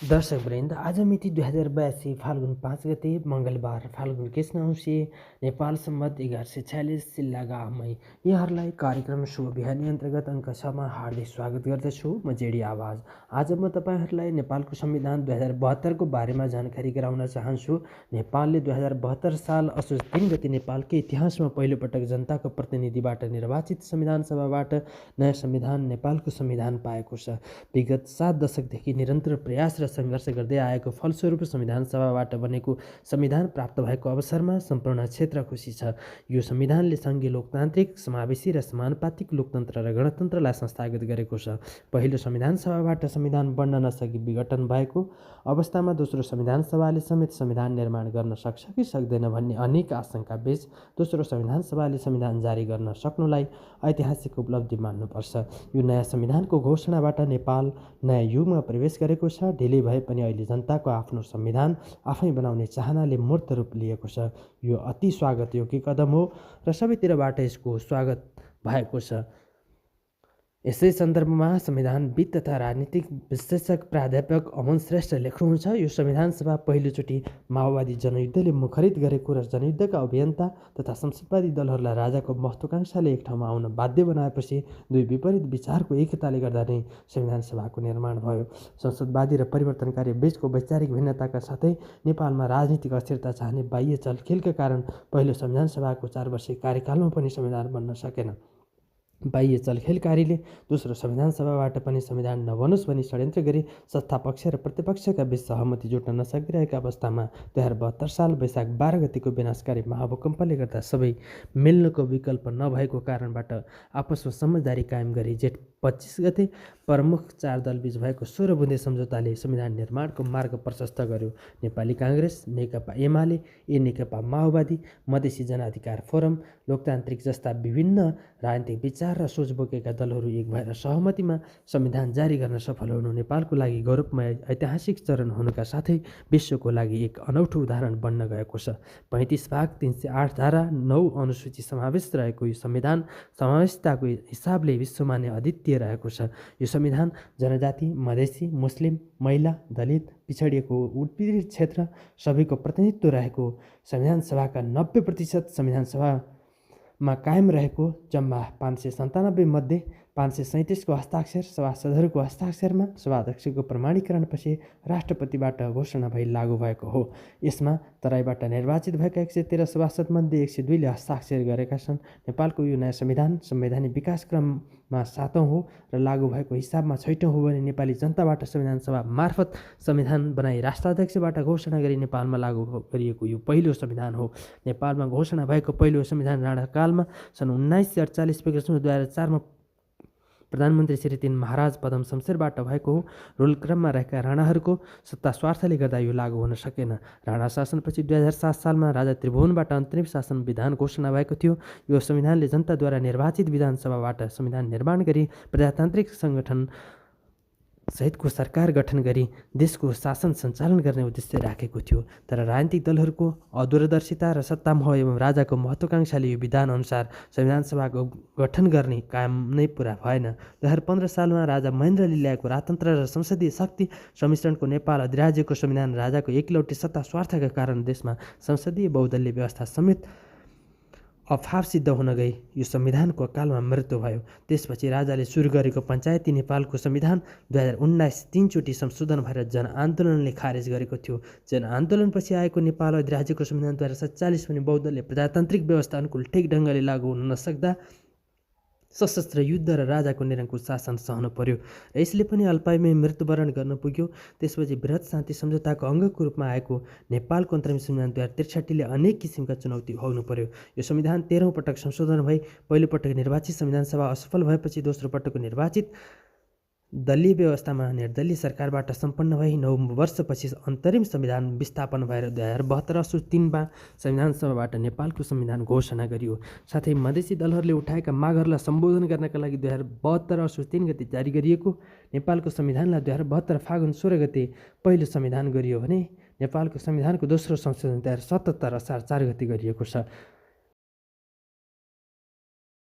दर्शकवृन्द, आज मिति 2082 फाल्गुन 5 गते मङ्गलबार फाल्गुन कृष्ण औँसी नेपाल सम्वत 1146 सिल्लागा आमै यहाँहरूलाई कार्यक्रम शुभ बिहानी अन्तर्गत अङ्क 6मा हार्दिक स्वागत गर्दछु। म जेडी आवाज। आज म तपाईँहरूलाई नेपालको संविधान 2072 को बारेमा जानकारी गराउन चाहन्छु। नेपालले 2072 साल असोज 3 गते नेपालकै इतिहासमा पहिलोपटक जनताको प्रतिनिधिबाट निर्वाचित संविधान सभाबाट नयाँ संविधान नेपालको संविधान पाएको छ। विगत 7 दशकदेखि निरन्तर प्रयास र सङ्घर्ष गर्दै आएको फलस्वरूप संविधान सभाबाट बनेको संविधान प्राप्त भएको अवसरमा सम्पूर्ण क्षेत्र खुसी छ। यो संविधानले सङ्घीय लोकतान्त्रिक, समावेशी र समानुपातिक लोकतन्त्र र गणतन्त्रलाई संस्थागत गरेको छ। पहिलो संविधान सभाबाट संविधान बन्न नसकी विघटन भएको अवस्थामा दोस्रो संविधान सभाले समेत संविधान निर्माण गर्न सक्छ कि सक्दैन भन्ने अनेक आशंका बीच दोस्रो संविधान सभाले संविधान जारी गर्न सक्नुलाई ऐतिहासिक उपलब्धि मान्नुपर्छ। यो नयाँ संविधानको घोषणाबाट नेपाल नयाँ युगमा प्रवेश गरेको छ। ढिलै भए पनि अहिले जनताको आफ्नो संविधान आफै बनाउने चाहनाले मूर्त रूप लिएको छ। यो अति स्वागतयोग्य कदम हो र सबैतिरबाट यसको स्वागत भएको छ। यसै सन्दर्भमा संविधानविद तथा राजनीतिक विश्लेषक प्राध्यापक अमन श्रेष्ठ लेख्नुहुन्छ, यो संविधान सभा पहिलोचोटि माओवादी जनयुद्धले मुखरित गरेको र जनयुद्धका अभियन्ता तथा संसदवादी दलहरूलाई राजाको महत्त्वाकांक्षाले एक ठाउँमा आउन बाध्य बनाएपछि दुई विपरीत विचारको एकताले गर्दा नै संविधान सभाको निर्माण भयो। संसदवादी र परिवर्तनकारी बीचको वैचारिक भिन्नताका साथै नेपालमा राजनीतिक अस्थिरता चाहने बाह्य चलखेलका कारण पहिलो संविधान सभाको 4 वर्षीय कार्यकालमा पनि संविधान बन्न सकेन। बाह्य चलखेलकारीले दोस्रो संविधान सभाबाट पनि संविधान नबनोस् भनी षड्यन्त्र गरी संस्थापक्ष र प्रतिपक्षका बीच सहमति जुट्न नसकिरहेका अवस्थामा 2072 साल वैशाख 12 गतिको विनाशकारी महाभूकम्पले गर्दा सबै मिल्नको विकल्प नभएको कारणबाट आपसमा समझदारी कायम गरी जेठ 25 गते प्रमुख 4 दलबीच भएको 16 बुँदे सम्झौताले संविधान निर्माणको मार्ग प्रशस्त गर्यो। नेपाली काङ्ग्रेस, नेकपा एमाले, नेकपा माओवादी, मधेसी जनाधिकार फोरम, लोकतान्त्रिक जस्ता विभिन्न राजनीतिक विचार र सोच बोकेका दलहरू एक भएर सहमतिमा संविधान जारी गर्न सफल हुनु नेपालको लागि गौरवमय ऐतिहासिक चरण हुनुका साथै विश्वको लागि एक अनौठो उदाहरण बन्न गएको छ। 35 भाग 308 धारा 9 अनुसूची समावेश रहेको यो संविधान समावेशताको हिसाबले विश्वमा नै अद्वितीय रहेको छ। यो संविधान जनजाति, मधेसी, मुस्लिम, महिला, दलित, पिछडिएको उत्पीडित क्षेत्र सबैको प्रतिनिधित्व रहेको संविधान सभाका 90% संविधान सभामा कायम रहेको जम्मा 597 मध्ये 537 को हस्ताक्षर सभासदहरूको हस्ताक्षरमा सभाध्यक्षको प्रमाणीकरणपछि राष्ट्रपतिबाट घोषणा भई लागू भएको हो। यसमा तराईबाट निर्वाचित भएका 113 सभासदमध्ये 102 ले हस्ताक्षर गरेका छन्। नेपालको यो नयाँ संविधान संवैधानिक विकासक्रममा 7औं हो र लागू भएको हिसाबमा 6औं हो भने नेपाली जनताबाट संविधान सभा मार्फत संविधान बनाई राष्ट्राध्यक्षबाट घोषणा गरी नेपालमा लागू गरिएको यो पहिलो संविधान हो। नेपालमा घोषणा भएको पहिलो संविधान राणाकालमा सन् 1948 विक्रम 2004मा प्रधानमन्त्री श्री 3 महाराज पदम शमशेरबाट भएको हो। रोलक्रममा रहेका राणाहरूको सत्ता स्वार्थले गर्दा यो लागू हुन सकेन। राणा शासनपछि 2007 सालमा राजा त्रिभुवनबाट अन्तरिम शासन विधान घोषणा भएको थियो। यो संविधानले जनताद्वारा निर्वाचित विधानसभाबाट संविधान निर्माण गरी प्रजातान्त्रिक सङ्गठन सहितको सरकार गठन गरी देशको शासन सञ्चालन गर्ने उद्देश्य राखेको थियो। तर राजनीतिक दलहरूको अदूरदर्शिता र सत्तामोह एवं राजाको महत्त्वाकांक्षाले यो विधान अनुसार संविधान सभाको गठन गर्ने काम नै पुरा भएन। 2015 सालमा राजा महेन्द्रले ल्याएको राजतन्त्र र संसदीय शक्ति सम्मिश्रणको नेपाल अधिराज्यको संविधान राजाको एकलौटी सत्ता स्वार्थका कारण देशमा संसदीय बहुदलीय व्यवस्था समेत अभाव सिद्ध हुन गई यो संविधानको अकालमा मृत्यु भयो। त्यसपछि राजाले सुरु गरेको पञ्चायती नेपालको संविधान 2019 3 चोटि संशोधन भएर जनआन्दोलनले खारेज गरेको थियो। जनआन्दोलनपछि आएको नेपाल अधिराज्यको संविधान 2047 पनि बहुदलीय प्रजातान्त्रिक व्यवस्था अनुकूल ठिक ढङ्गले लागू हुन नसक्दा सशस्त्र युद्ध र राजाको निरङ्कुश शासन सहनु पर्यो र यसले पनि अल्पायुमै मृत्युवरण गर्न पुग्यो। त्यसपछि बृहत् शान्ति सम्झौताको अङ्गको रूपमा आएको नेपालको अन्तरिम संविधान 2063ले अनेक किसिमका चुनौती भोग्नु पर्यो। यो संविधान 13औं पटक संशोधन भई पहिलोपटक निर्वाचित संविधान सभा असफल भएपछि दोस्रो पटकको निर्वाचित दलीय व्यवस्थामा निर्दलीय सरकारबाट सम्पन्न भई 9 वर्षपछि अन्तरिम संविधान विस्थापन भएर 2072 असोज 3मा संविधान सभाबाट नेपालको संविधान घोषणा गरियो। साथै मधेसी दलहरूले उठाएका मागहरूलाई सम्बोधन गर्नका लागि 2072 असोज 3 गते जारी गरिएको नेपालको संविधानलाई 2072 फागुन 16 गते पहिलो संविधान गरियो भने नेपालको संविधानको दोस्रो संशोधन 2077 असार 4 गते गरिएको छ।